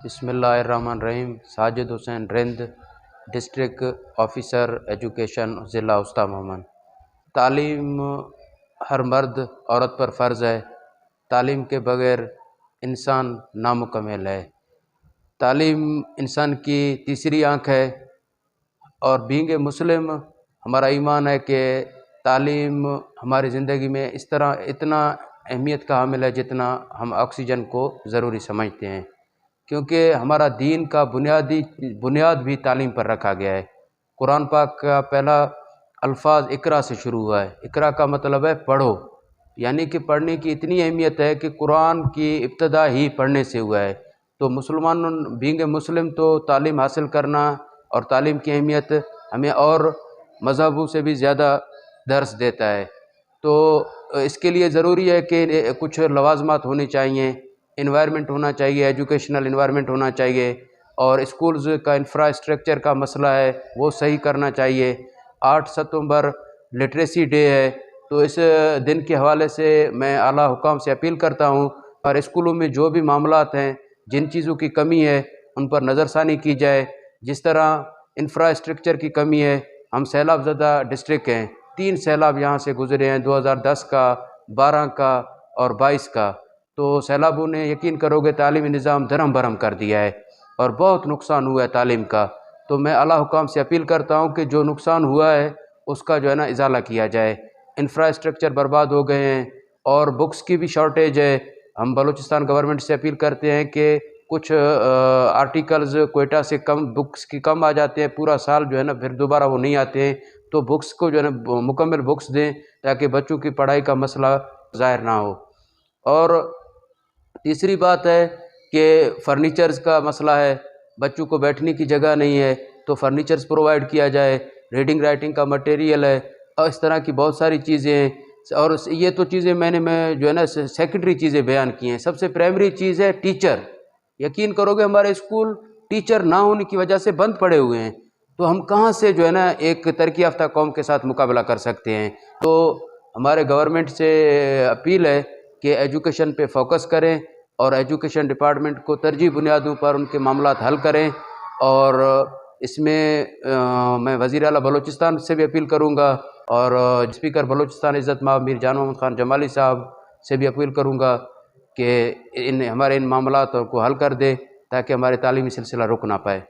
بسم اللہ الرحمن الرحیم۔ ساجد حسین رند، ڈسٹرکٹ آفیسر ایجوکیشن، ضلع استا محمد۔ تعلیم ہر مرد عورت پر فرض ہے۔ تعلیم کے بغیر انسان نامکمل ہے۔ تعلیم انسان کی تیسری آنکھ ہے، اور بینگ مسلم ہمارا ایمان ہے کہ تعلیم ہماری زندگی میں اس طرح اتنا اہمیت کا حامل ہے جتنا ہم آکسیجن کو ضروری سمجھتے ہیں، کیونکہ ہمارا دین کا بنیاد بھی تعلیم پر رکھا گیا ہے۔ قرآن پاک کا پہلا الفاظ اقرا سے شروع ہوا ہے۔ اقرا کا مطلب ہے پڑھو، یعنی کہ پڑھنے کی اتنی اہمیت ہے کہ قرآن کی ابتدا ہی پڑھنے سے ہوا ہے۔ تو مسلمان بینگ مسلم تو تعلیم حاصل کرنا اور تعلیم کی اہمیت ہمیں اور مذہبوں سے بھی زیادہ درس دیتا ہے۔ تو اس کے لیے ضروری ہے کہ کچھ لوازمات ہونے چاہیے، انوائرمنٹ ہونا چاہیے، ایجوکیشنل انوائرمنٹ ہونا چاہیے، اور اسکولز کا انفراسٹرکچر کا مسئلہ ہے وہ صحیح کرنا چاہیے۔ 8 ستمبر لٹریسی ڈے ہے، تو اس دن کے حوالے سے میں اعلیٰ حکام سے اپیل کرتا ہوں، اور اسکولوں میں جو بھی معاملات ہیں، جن چیزوں کی کمی ہے ان پر نظر ثانی کی جائے۔ جس طرح انفراسٹرکچر کی کمی ہے، ہم سیلاب زدہ ڈسٹرکٹ ہیں، 3 سیلاب یہاں سے گزرے ہیں، 2010 کا، 12 کا اور 22 کا۔ تو سیلابوں نے یقین کرو گے تعلیمی نظام دھرم بھرم کر دیا ہے، اور بہت نقصان ہوا ہے تعلیم کا۔ تو میں اعلیٰ حکام سے اپیل کرتا ہوں کہ جو نقصان ہوا ہے اس کا جو ہے نا ازالہ کیا جائے۔ انفراسٹرکچر برباد ہو گئے ہیں، اور بکس کی بھی شارٹیج ہے۔ ہم بلوچستان گورنمنٹ سے اپیل کرتے ہیں کہ کچھ آرٹیکلز کوئٹہ سے کم بکس کی کم آ جاتے ہیں، پورا سال جو ہے نا پھر دوبارہ وہ نہیں آتے ہیں، تو بکس کو جو ہے نا مکمل بکس دیں تاکہ بچوں کی پڑھائی کا مسئلہ ظاہر نہ ہو۔ اور تیسری بات ہے کہ فرنیچرز کا مسئلہ ہے، بچوں کو بیٹھنے کی جگہ نہیں ہے تو فرنیچرز پرووائڈ کیا جائے، ریڈنگ رائٹنگ کا مٹیریل ہے، اور اس طرح کی بہت ساری چیزیں ہیں۔ اور یہ تو چیزیں میں جو ہے نا سیکنڈری چیزیں بیان کی ہیں۔ سب سے پرائمری چیز ہے ٹیچر۔ یقین کرو گے ہمارے اسکول ٹیچر نہ ہونے کی وجہ سے بند پڑے ہوئے ہیں، تو ہم کہاں سے جو ہے نا ایک ترقی یافتہ قوم کے ساتھ مقابلہ کر سکتے ہیں؟ تو ہمارے گورنمنٹ سے اپیل ہے کہ ایجوکیشن پہ فوکس کریں، اور ایجوکیشن ڈپارٹمنٹ کو ترجیحی بنیادوں پر ان کے معاملات حل کریں۔ اور اس میں میں وزیر اعلیٰ بلوچستان سے بھی اپیل کروں گا، اور اسپیکر بلوچستان عزت مآب میر جان محمد خان جمالی صاحب سے بھی اپیل کروں گا کہ ہمارے ان معاملات کو حل کر دیں تاکہ ہمارے تعلیمی سلسلہ رک نہ پائے۔